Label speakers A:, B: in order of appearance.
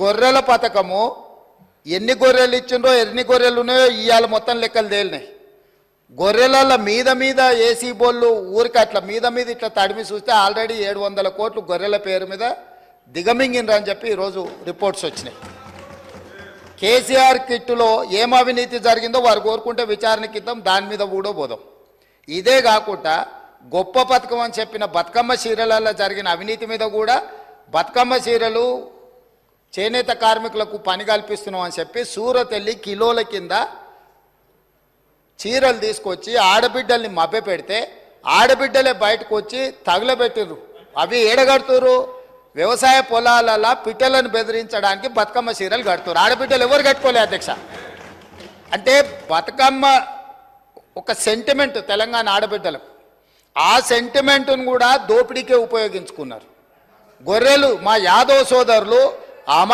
A: గొర్రెల పథకము ఎన్ని గొర్రెలు ఇచ్చిండ్రో ఎన్ని గొర్రెలు ఉన్నాయో ఇవాళ మొత్తం లెక్కలు తేలినాయి. గొర్రెల మీద ఏసీ బోళ్ళు ఊరికి అట్లా మీద ఇట్లా తడిమి చూస్తే ఆల్రెడీ 700 కోట్లు గొర్రెల పేరు మీద దిగమింగినరని చెప్పి ఈరోజు రిపోర్ట్స్ వచ్చినాయి. కేసీఆర్ కిట్టులో ఏం అవినీతి జరిగిందో వారు కోరుకుంటే విచారణకి ఇద్దాం, దాని మీద కూడా పోదాం. ఇదే కాకుండా గొప్ప పథకం అని చెప్పిన బతుకమ్మ చీరలలో జరిగిన అవినీతి మీద కూడా బతుకమ్మ చీరలు చేనేత కార్మికులకు పని కల్పిస్తున్నాం అని చెప్పి సూరత్ వెళ్ళి కిలోల కింద చీరలు తీసుకొచ్చి ఆడబిడ్డల్ని మభ్య పెడితే ఆడబిడ్డలే బయటకు వచ్చి తగులబెట్టిర్రు. అవి ఏడగడుతురు వ్యవసాయ పొలాలలో పిట్టలను బెదిరించడానికి బతుకమ్మ చీరలు కడుతున్నారు. ఆడబిడ్డలు ఎవరు కట్టుకోలే అధ్యక్ష. అంటే బతుకమ్మ ఒక సెంటిమెంట్ తెలంగాణ ఆడబిడ్డలకు, ఆ సెంటిమెంట్ను కూడా దోపిడీకే ఉపయోగించుకున్నారు. గొర్రెలు మా యాదవ్ సోదరులు